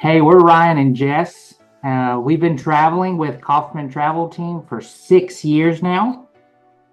Hey, we're Ryan and Jess. We've been traveling with Kauffman Travel Team for 6 years now.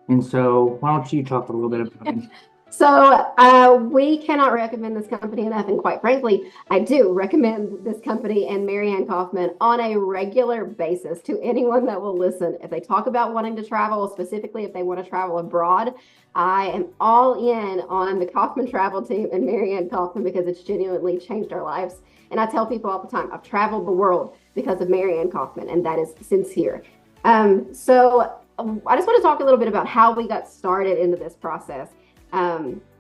And so why don't you talk a little bit about it? We cannot recommend this company enough. And quite frankly, I do recommend this company and Marianne Kauffman on a regular basis to anyone that will listen. If they talk about wanting to travel, specifically if they want to travel abroad, I am all in on the Kauffman Travel Team and Marianne Kauffman because it's genuinely changed our lives. And I tell people all the time, I've traveled the world because of Marianne Kauffman, and that is sincere. I just want to talk a little bit about how we got started into this process.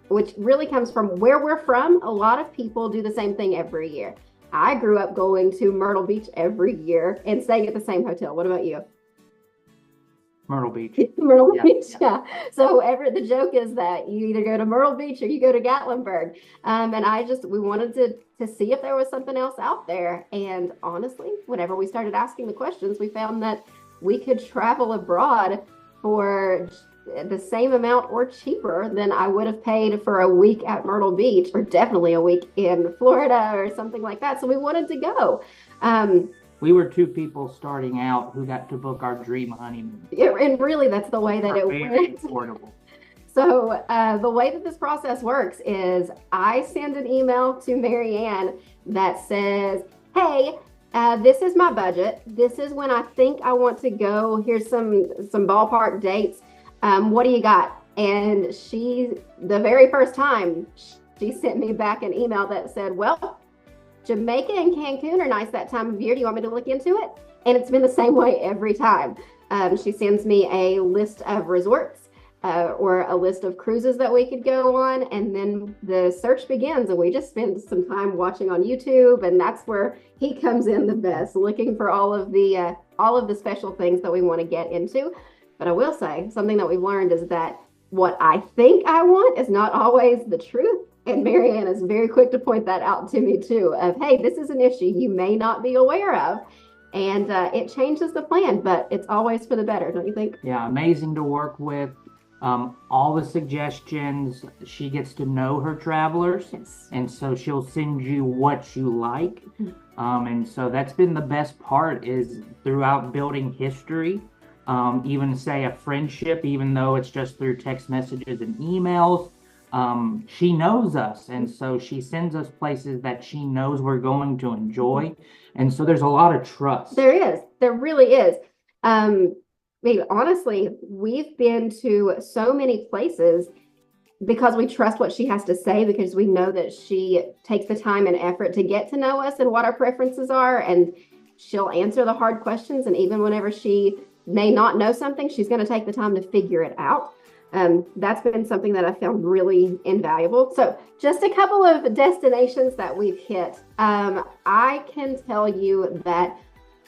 Which really comes from where we're from. A lot of people do the same thing every year. I grew up going to Myrtle Beach every year and staying at the same hotel. What about you? Myrtle Beach. Myrtle Beach, yeah. So the joke is that you either go to Myrtle Beach or you go to Gatlinburg. We wanted to see if there was something else out there. And honestly, whenever we started asking the questions, we found that we could travel abroad for the same amount or cheaper than I would have paid for a week at Myrtle Beach, or definitely a week in Florida or something like that. So we wanted to go. We were two people starting out who got to book our dream honeymoon. Yeah, and really, that's the way that it Very went. affordable. So the way that this process works is I send an email to Marianne that says, hey, this is my budget. This is when I think I want to go. Here's some ballpark dates. What do you got? And the very first time, she sent me back an email that said, well, Jamaica and Cancun are nice that time of year. Do you want me to look into it? And it's been the same way every time. She sends me a list of resorts or a list of cruises that we could go on. And then the search begins, and we just spend some time watching on YouTube. And that's where he comes in the best, looking for all of the special things that we want to get into. But I will say something that we've learned is that what I think I want is not always the truth. And Marianne is very quick to point that out to me too, of, hey, this is an issue you may not be aware of. And it changes the plan, but it's always for the better, don't you think? Yeah, amazing to work with. All the suggestions, she gets to know her travelers. Yes. And so she'll send you what you like. And so that's been the best part, is throughout building history. Even say a friendship, even though it's just through text messages and emails, she knows us. And so she sends us places that she knows we're going to enjoy. And so there's a lot of trust. There really is. Honestly, we've been to so many places because we trust what she has to say, because we know that she takes the time and effort to get to know us and what our preferences are. And she'll answer the hard questions. And even whenever she may not know something, she's going to take the time to figure it out. That's been something that I found really invaluable. So just a couple of destinations that we've hit. I can tell you that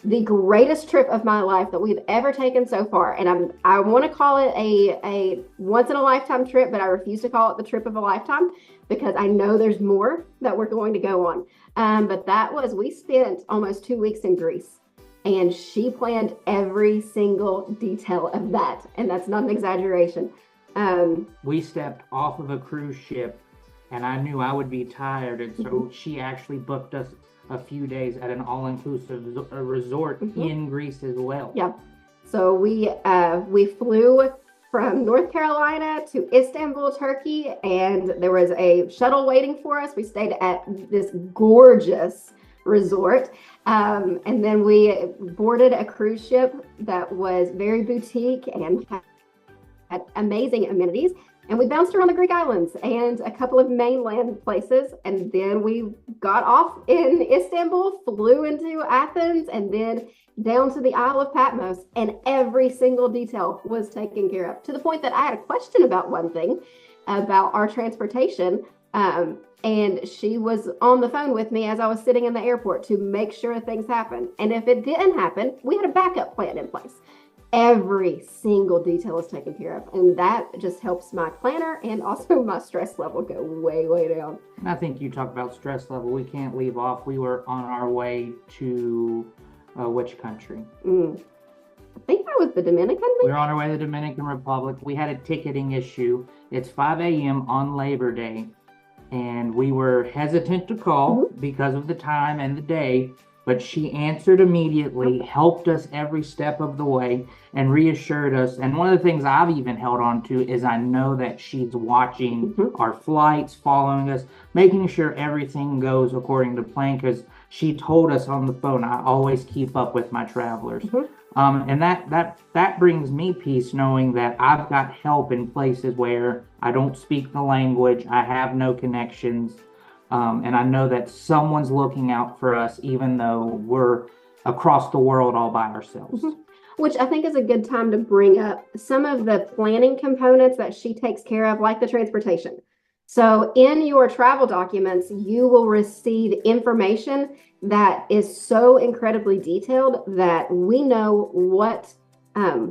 the greatest trip of my life that we've ever taken so far, and I want to call it a once in a lifetime trip, but I refuse to call it the trip of a lifetime because I know there's more that we're going to go on. But we spent almost 2 weeks in Greece. And she planned every single detail of that. And that's not an exaggeration. We stepped off of a cruise ship, and I knew I would be tired. And so she actually booked us a few days at an all-inclusive resort in Greece as well. Yeah. So we flew from North Carolina to Istanbul, Turkey, and there was a shuttle waiting for us. We stayed at this gorgeous resort. And then we boarded a cruise ship that was very boutique and had amazing amenities. And we bounced around the Greek islands and a couple of mainland places. And then we got off in Istanbul, flew into Athens, and then down to the Isle of Patmos. And every single detail was taken care of, to the point that I had a question about one thing about our transportation. And she was on the phone with me as I was sitting in the airport to make sure things happened. And if it didn't happen, we had a backup plan in place. Every single detail is taken care of. And that just helps my planner and also my stress level go way, way down. And I think you talk about stress level. We can't leave off. We were on our way to which country? I think that was the Dominican. We were on our way to the Dominican Republic. We had a ticketing issue. It's 5 a.m. on Labor Day. and we were hesitant to call because of the time and the day, but she answered immediately, helped us every step of the way, and reassured us. And one of the things I've even held on to is I know that she's watching our flights, following us, making sure everything goes according to plan, because she told us on the phone, I always keep up with my travelers. And that brings me peace, knowing that I've got help in places where I don't speak the language, I have no connections, and I know that someone's looking out for us, even though we're across the world all by ourselves. Which I think is a good time to bring up some of the planning components that she takes care of, like the transportation. So in your travel documents, you will receive information that is so incredibly detailed that we know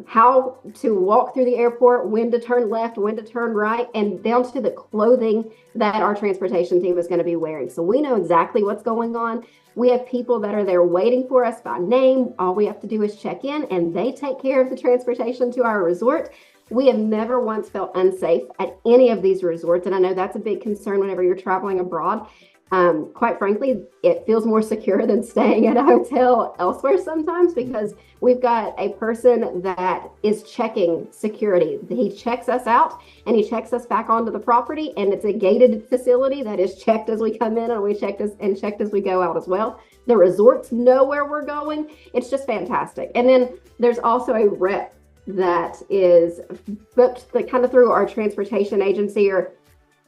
how to walk through the airport, when to turn left, when to turn right, and down to the clothing that our transportation team is going to be wearing. So we know exactly what's going on. We have people that are there waiting for us by name. All we have to do is check in, and they take care of the transportation to our resort. We have never once felt unsafe at any of these resorts, and I know that's a big concern whenever you're traveling abroad. Quite frankly, it feels more secure than staying at a hotel elsewhere sometimes, because we've got a person that is checking security. He checks us out and he checks us back onto the property, and it's a gated facility that is checked as we come in, and we checked as we go out as well. The resorts know where we're going. It's just fantastic. And then there's also a rep that is booked kind of through our transportation agency, or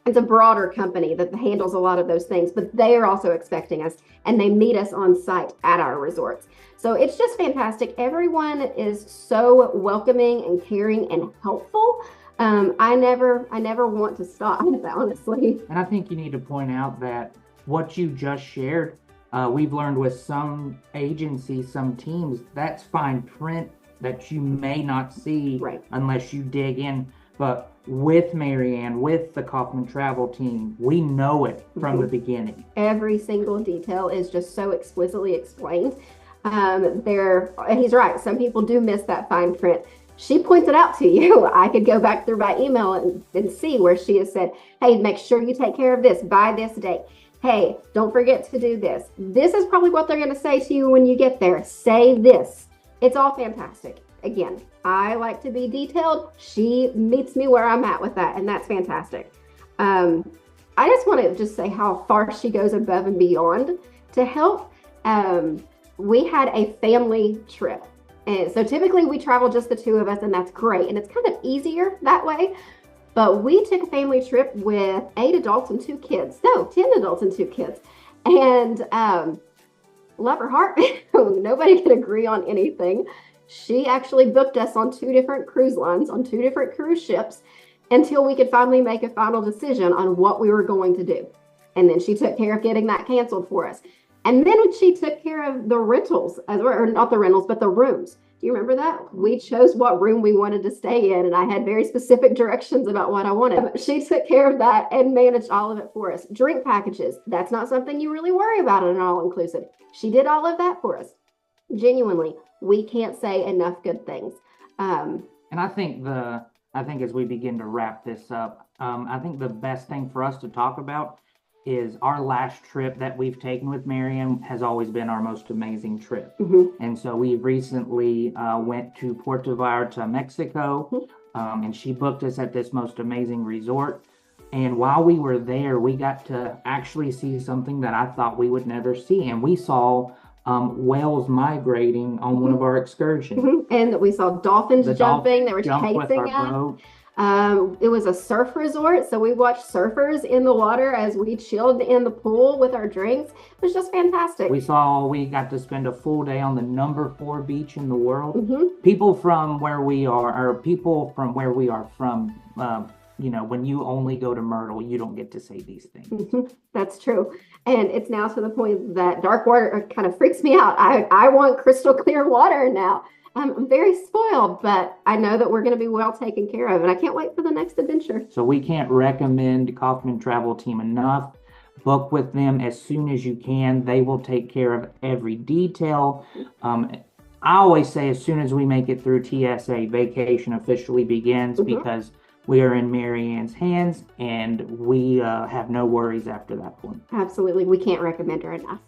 it's a broader company that handles a lot of those things, but they are also expecting us, and they meet us on site at our resorts. So it's just fantastic. Everyone is so welcoming and caring and helpful. I never want to stop, honestly. And I think you need to point out that what you just shared, we've learned with some agencies, some teams, that's fine print that you may not see unless you dig in. But with Marianne, with the Kauffman Travel Team, we know it from the beginning. Every single detail is just so explicitly explained. He's right. Some people do miss that fine print. She points it out to you. I could go back through my email and see where she has said, hey, make sure you take care of this by this date. Hey, don't forget to do this. This is probably what they're going to say to you when you get there. Say this. It's all fantastic. Again, I like to be detailed. She meets me where I'm at with that, and that's fantastic. I just want to say how far she goes above and beyond to help. We had a family trip. And so typically we travel just the two of us, and that's great. And it's kind of easier that way. But we took a family trip with 8 adults and 2 kids. No, 10 adults and 2 kids. And love her heart, nobody could agree on anything. She actually booked us on 2 different cruise lines, on 2 different cruise ships, until we could finally make a final decision on what we were going to do. And then she took care of getting that canceled for us. And then she took care of the rentals, or not the rentals, but the rooms. Do you remember that? We chose what room we wanted to stay in, and I had very specific directions about what I wanted. She took care of that and managed all of it for us. Drink packages, that's not something you really worry about in an all-inclusive. She did all of that for us. Genuinely, we can't say enough good things. And I think as we begin to wrap this up, I think the best thing for us to talk about is our last trip that we've taken with Marianne has always been our most amazing trip. And so we recently went to Puerto Vallarta, Mexico, and she booked us at this most amazing resort. And while we were there, we got to actually see something that I thought we would never see. And we saw whales migrating on one of our excursions. And we saw dolphins jumping. They were chasing us. It was a surf resort, so we watched surfers in the water as we chilled in the pool with our drinks. It was just fantastic. We got to spend a full day on the number 4 beach in the world. People from where we are, when you only go to Myrtle, you don't get to say these things. That's true. And it's now to the point that dark water kind of freaks me out. I want crystal clear water now. I'm very spoiled, but I know that we're going to be well taken care of, and I can't wait for the next adventure. So we can't recommend Kauffman Travel Team enough. Book with them as soon as you can. They will take care of every detail. I always say as soon as we make it through TSA, vacation officially begins, because we are in Mary Ann's hands, and we have no worries after that point. Absolutely. We can't recommend her enough.